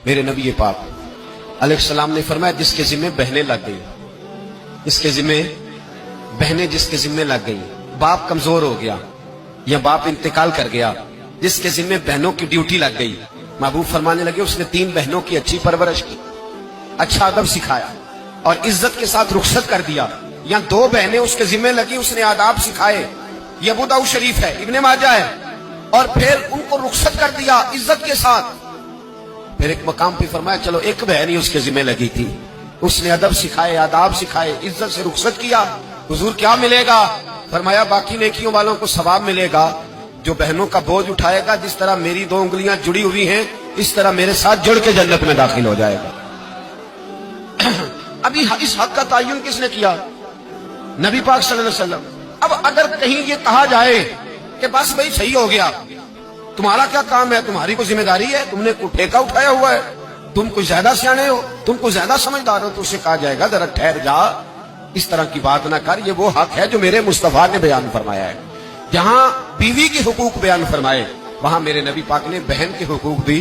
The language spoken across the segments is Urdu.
میرے نبی پاک علیہ السلام نے فرمایا جس کے ذمہ بہنیں لگ گئی، اس کے ذمہ بہنیں جس کے ذمہ لگ گئی، باپ کمزور ہو گیا یا باپ انتقال کر گیا، جس کے ذمہ بہنوں کی ڈیوٹی لگ گئی، محبوب فرمانے لگے اس نے 3 بہنوں کی اچھی پرورش کی، اچھا ادب سکھایا اور عزت کے ساتھ رخصت کر دیا، یا 2 بہنیں اس کے ذمہ لگی، اس نے آداب سکھائے، یہ ابو داؤد شریف ہے، ابن ماجہ ہے، اور پھر ان کو رخصت کر دیا عزت کے ساتھ۔ پھر ایک مقام پہ فرمایا چلو ایک بہن ہی اس کے ذمہ لگی تھی، اس نے ادب سکھائے، آداب سکھائے، عزت سے رخصت کیا، حضور کیا ملے گا؟ فرمایا باقی نیکیوں والوں کو ثواب ملے گا، جو بہنوں کا بوجھ اٹھائے گا جس طرح میری 2 انگلیاں جڑی ہوئی ہیں اس طرح میرے ساتھ جڑ کے جنت میں داخل ہو جائے گا۔ ابھی اس حق کا تعین کس نے کیا؟ نبی پاک صلی اللہ علیہ وسلم۔ اب اگر کہیں یہ کہا جائے کہ بس بھائی صحیح ہو گیا، تمہارا کیا کام ہے، تمہاری کوئی ذمہ داری ہے، تم نے کوئی ٹھیکہ اٹھایا ہوا ہے، تم کوئی زیادہ سیانے ہو، تم کوئی زیادہ سمجھدار ہو، تو اسے کہا جائے گا ذرا ٹھہر جا، اس طرح کی بات نہ کر، یہ وہ حق ہے جو میرے مصطفیٰ نے بیان فرمایا ہے۔ جہاں بیوی کے حقوق بیان فرمائے وہاں میرے نبی پاک نے بہن کے حقوق بھی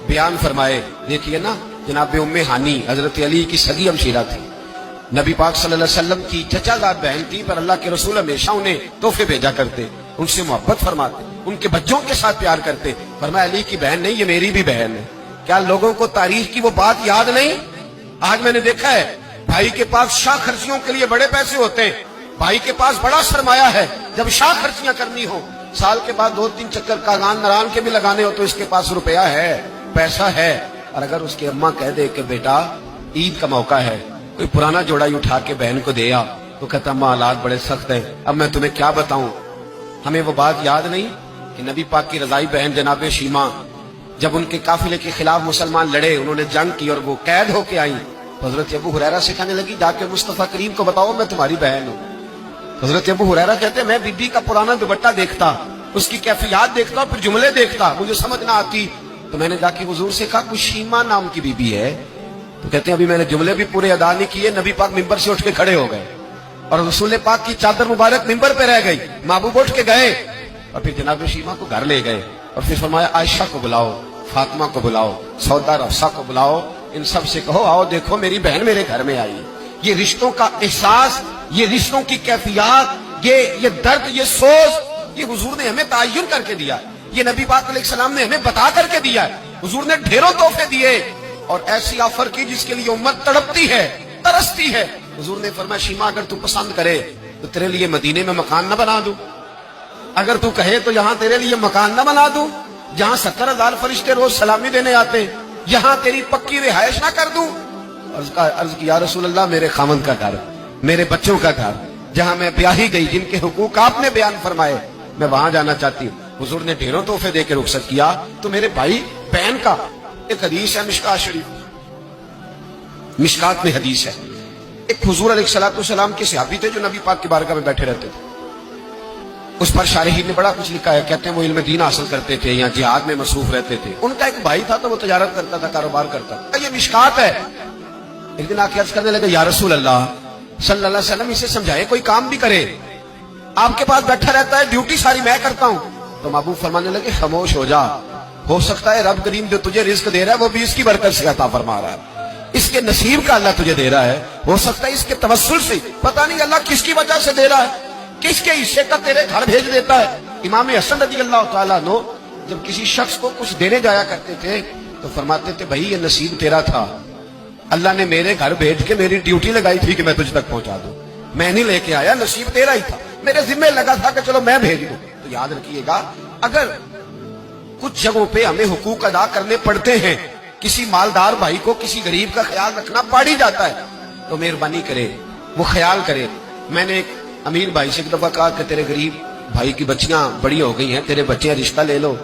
بیان فرمائے۔ دیکھیے نا جناب ام ہانی حضرت علی کی سگی ہمشیرہ تھی، نبی پاک صلی اللہ علیہ وسلم کی چچا زاد بہن تھی، پر اللہ کے رسول ہمیشہ انہیں تحفے بھیجا کرتے، ان سے محبت فرماتے، ان کے بچوں کے ساتھ پیار کرتے۔ فرمایا علی کی بہن نہیں، یہ میری بھی بہن ہے۔ کیا لوگوں کو تاریخ کی وہ بات یاد نہیں؟ آج میں نے دیکھا ہے بھائی کے پاس شاہ خرچیوں کے لیے بڑے پیسے ہوتے ہیں، بھائی کے پاس بڑا سرمایہ ہے، جب شاہ خرچیاں کرنی ہو، سال کے بعد 2-3 چکر کاغان نران کے بھی لگانے ہو تو اس کے پاس روپیہ ہے، پیسہ ہے، اور اگر اس کی اماں کہہ دے کہ بیٹا عید کا موقع ہے کوئی پرانا جوڑا ہی اٹھا کے بہن کو دے آ، تو کہتا اماں حالات بڑے سخت ہیں، اب میں تمہیں کیا بتاؤں۔ ہمیں وہ بات یاد نہیں کہ نبی پاک کی رضائی بہن جناب شیما جب ان کے قافلے کے خلاف مسلمان لڑے، انہوں نے جنگ کی اور وہ قید ہو کے آئیں، حضرت ابو ہریرہ سے کہنے لگی جا کے مصطفیٰ کریم کو بتاؤ میں تمہاری بہن ہوں۔ حضرت ابو ہریرہ کہتے ہیں میں بی بی کا پرانا دوپٹہ دیکھتا، اس کی کیفیات دیکھتا اور پھر جملے دیکھتا، مجھے سمجھ نہ آتی، تو میں نے جا کے حضور سے کہا کوئی شیما نام کی بی بی ہے؟ تو کہتے ہیں ابھی میں نے جملے بھی پورے ادا نہیں کیے، نبی پاک ممبر سے اٹھ کے کھڑے ہو گئے اور رسول پاک کی چادر مبارک ممبر پہ رہ گئی، محبوب اٹھ کے گئے اور پھر جناب شیما کو گھر لے گئے اور پھر فرمایا عائشہ کو بلاؤ، فاطمہ کو بلاؤ، سودا رفسہ کو بلاؤ، ان سب سے کہو آؤ دیکھو میری بہن میرے گھر میں آئی۔ یہ رشتوں کا احساس، یہ رشتوں کی کیفیات، یہ درد، یہ سوز، یہ حضور نے ہمیں تعین کر کے دیا، یہ نبی پاک علیہ السلام نے ہمیں بتا کر کے دیا ہے۔ حضور نے ڈھیروں تحفے دیے اور ایسی آفر کی جس کے لیے امت تڑپتی ہے، ترستی ہے۔ حضور نے فرمایا شیما اگر تو پسند کرے تو تیرے لیے مدینے میں مکان نہ بنا دوں، اگر تو کہے تو یہاں تیرے لیے مکان نہ بنا دوں، جہاں 70,000 فرشتے روز سلامی دینے آتے یہاں تیری پکی رہائش نہ کر دوں۔ عرض کی یا رسول اللہ میرے خاوند کا گھر، میرے بچوں کا گھر، جہاں میں بیاہی گئی، جن کے حقوق آپ نے بیان فرمائے، میں وہاں جانا چاہتی ہوں۔ حضور نے ڈھیروں تحفے دے کے رخصت کیا۔ تو میرے بھائی بہن کا ایک حدیث ہے مشکات شریف، مشکات میں حدیث ہے، ایک حضور علیہ السلام کے صحابی تھے جو نبی پاک کی بارگاہ میں بیٹھے رہتے تھے، اس پر شارحین نے بڑا کچھ لکھا ہے، کہتے ہیں وہ علم دین حاصل کرتے تھے یا جہاد میں مصروف رہتے تھے۔ ان کا ایک بھائی تھا تو وہ تجارت کرتا تھا، کاروبار کرتا تھا، یہ مشکات ہے۔ ایک دن آ کے عرض کرنے لگے یا رسول اللہ صلی اللہ علیہ وسلم اسے سمجھائے کوئی کام بھی کرے، آپ کے پاس بیٹھا رہتا ہے، ڈیوٹی ساری میں کرتا ہوں۔ تو محبوب فرمانے لگے خاموش ہو جا، ہو سکتا ہے رب کریم جو تجھے رزق دے رہا ہے وہ بھی اس کی برکت سے عطا فرما رہا ہے، اس کے نصیب کا اللہ تجھے دے رہا ہے، ہو سکتا ہے اس کے توسل سے، پتہ نہیں اللہ کس کی وجہ سے دے رہا ہے، کس کے حصے کا تیرے گھر بھیج دیتا ہے۔ امام حسن رضی اللہ تعالیٰ عنہ جب کسی شخص کو کچھ دینے جایا کرتے تھے تو فرماتے تھے بھائی یہ نصیب تیرا تھا، اللہ نے میرے گھر بھیج کے میری ڈیوٹی لگائی تھی کہ میں تجھ تک پہنچا دوں، میں نہیں لے کے آیا، نصیب تیرا ہی تھا، میرے ذمہ لگا تھا کہ چلو میں بھیج دوں۔ تو یاد رکھیے گا اگر کچھ جگہوں پہ ہمیں حقوق ادا کرنے پڑتے ہیں، کسی مالدار بھائی کو کسی غریب کا خیال رکھنا پڑ ہی جاتا ہے، تو مہربانی کرے وہ خیال کرے۔ میں نے ایک امیر بھائی سے ایک دفعہ کہا کہ تیرے غریب بھائی کی بچیاں بڑی ہو گئی ہیں، تیرے بچے رشتہ لے لو،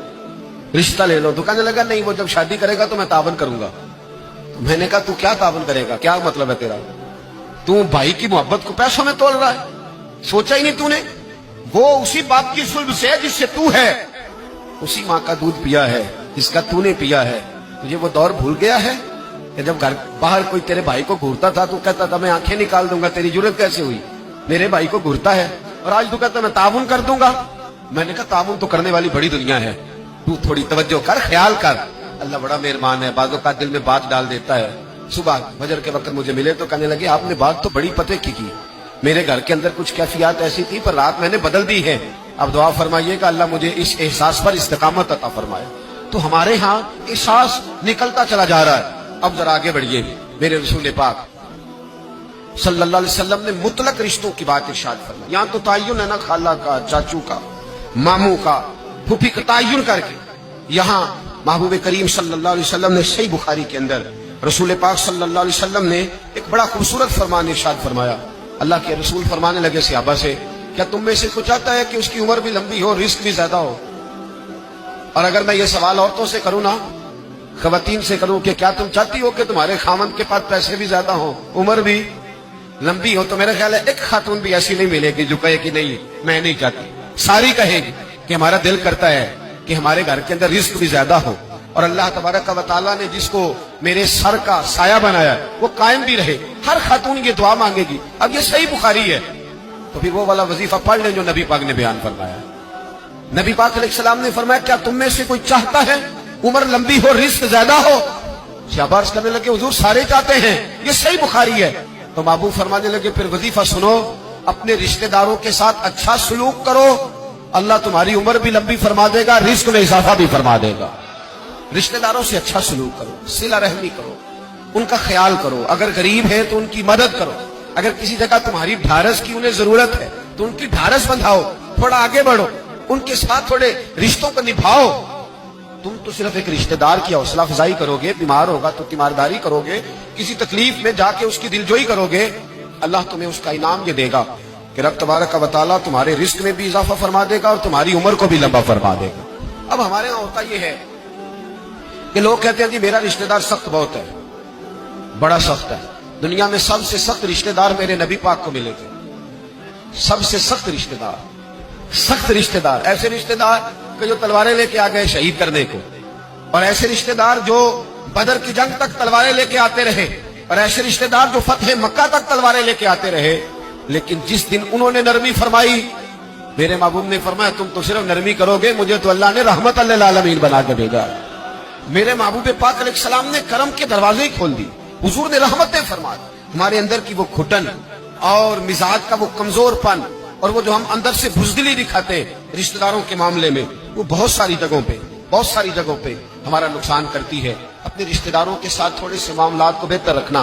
رشتہ لے لو۔ تو کہنے لگا نہیں وہ جب شادی کرے گا تو میں تعاون کروں گا۔ تو میں نے کہا تو کیا تعاون کرے گا، کیا مطلب ہے تیرا، تو بھائی کی محبت کو پیسوں میں تول رہا ہے، سوچا ہی نہیں تو نے، وہ اسی باپ کی صلب سے جس سے تو ہے، اسی ماں کا دودھ پیا ہے جس کا تو نے پیا ہے۔ تجھے وہ دور بھول گیا ہے کہ جب گھر باہر کوئی تیرے بھائی کو گھورتا تھا تو کہتا تھا میں آنکھیں نکال دوں گا، تیری جرت کیسے ہوئی، میرے بھائی کو گھورتا ہے، اور آج تو کہتا میں تعاون کر دوں گا۔ میں نے کہا تعاون تو کرنے والی بڑی دنیا ہے، تو تھوڑی توجہ کر، خیال کر، اللہ بڑا مہربان ہے، بعض اوقات دل میں بات ڈال دیتا ہے. صبح فجر کے وقت مجھے ملے تو کہنے لگے آپ نے بات تو بڑی پتے کی میرے گھر کے اندر کچھ کیفیات ایسی تھی پر رات میں نے بدل دی ہے. اب دعا فرمائیے کہ اللہ مجھے اس احساس پر استقامت عطا فرمائے. تو ہمارے ہاں احساس نکلتا چلا جا رہا ہے. اب ذرا آگے بڑھیے. میرے رسول پاک صلی اللہ علیہ وسلم نے مطلق رشتوں کی بات ارشاد فرمائی. یہاں تو تعین ہے نا، خالہ کا، چاچو کا، ماموں کا، پھوپھی کا تعین کر کے. یہاں محبوب کریم صلی اللہ علیہ وسلم نے صحیح بخاری کے اندر رسول پاک صلی اللہ علیہ وسلم نے ایک بڑا خوبصورت فرمان ارشاد فرمایا. اللہ کے رسول فرمانے لگے صحابہ سے، کیا تم میں سے کچھ چاہتا ہے کہ اس کی عمر بھی لمبی ہو، رزق بھی زیادہ ہو؟ اور اگر میں یہ سوال عورتوں سے کروں نا، خواتین سے کروں کہ کیا تم چاہتی ہو کہ تمہارے خاوند کے پاس پیسے بھی زیادہ ہوں، عمر بھی لمبی ہو؟ تو میرا خیال ہے ایک خاتون بھی ایسی نہیں ملے گی جو کہے کہ نہیں میں نہیں چاہتی. ساری کہے گی کہ ہمارا دل کرتا ہے کہ ہمارے گھر کے اندر رزق بھی زیادہ ہو، اور اللہ تبارک و تعالیٰ نے جس کو میرے سر کا سایہ بنایا وہ قائم بھی رہے. ہر خاتون یہ دعا مانگے گی. اب یہ صحیح بخاری ہے تو پھر وہ والا وظیفہ پڑھ لیں جو نبی پاک نے بیان فرمایا. نبی پاک علیہ السلام نے فرمایا کیا تم میں سے کوئی چاہتا ہے عمر لمبی ہو، رزق زیادہ ہو؟ صحابہ عرض کرنے لگے حضور سارے چاہتے ہیں، یہ صحیح بخاری ہے. تو محبوب فرمانے لگے پھر وظیفہ سنو، اپنے رشتہ داروں کے ساتھ اچھا سلوک کرو، اللہ تمہاری عمر بھی لمبی فرما دے گا، رزق میں اضافہ بھی فرما دے گا. رشتہ داروں سے اچھا سلوک کرو، صلہ رحمی کرو، ان کا خیال کرو. اگر غریب ہے تو ان کی مدد کرو. اگر کسی جگہ تمہاری ڈھارس کی انہیں ضرورت ہے تو ان کی ڈھارس بندھاؤ، تھوڑا آگے بڑھو، ان کے ساتھ تھوڑے رشتوں کو نبھاؤ. تم تو صرف ایک رشتہ دار کی حوصلہ افزائی کرو گے، بیمار ہوگا تو تیمارداری کرو گے، کسی تکلیف میں جا کے اس کی دلجوئی کرو گے، اللہ تمہیں اس کا انعام یہ دے گا کہ رب تبارک و تعالیٰ تمہارے رزق میں بھی اضافہ فرما دے گا اور تمہاری عمر کو بھی لمبا فرما دے گا. اب ہمارے یہاں ہوتا یہ ہے کہ لوگ کہتے ہیں جی میرا رشتہ دار سخت بہت ہے، بڑا سخت ہے. دنیا میں سب سے سخت رشتہ دار میرے نبی پاک کو ملے تھے. سب سے سخت رشتہ دار، سخت رشتہ دار، ایسے رشتہ دار کہ جو تلواریں لے کے آ گئے شہید کرنے کو، اور ایسے رشتہ دار جو بدر کی جنگ تک تلواریں لے کے آتے رہے، اور ایسے رشتہ دار جو فتح مکہ تک تلواریں لے کے آتے رہے. لیکن جس دن انہوں نے نرمی فرمائی، میرے محبوب نے فرمایا تم تو صرف نرمی کرو گے، مجھے تو اللہ نے رحمت للعالمین بنا کے بھیجا. میرے محبوب پاک علیہ السلام نے کرم کے دروازے ہی کھول دی. حضور نے رحمتیں فرما دی. ہمارے اندر کی وہ گھٹن اور مزاج کا وہ کمزور پن اور وہ جو ہم اندر سے بزدلی دکھاتے رشتہ داروں کے معاملے میں، وہ بہت ساری جگہوں پہ ہمارا نقصان کرتی ہے. اپنے رشتہ داروں کے ساتھ تھوڑے سے معاملات کو بہتر رکھنا.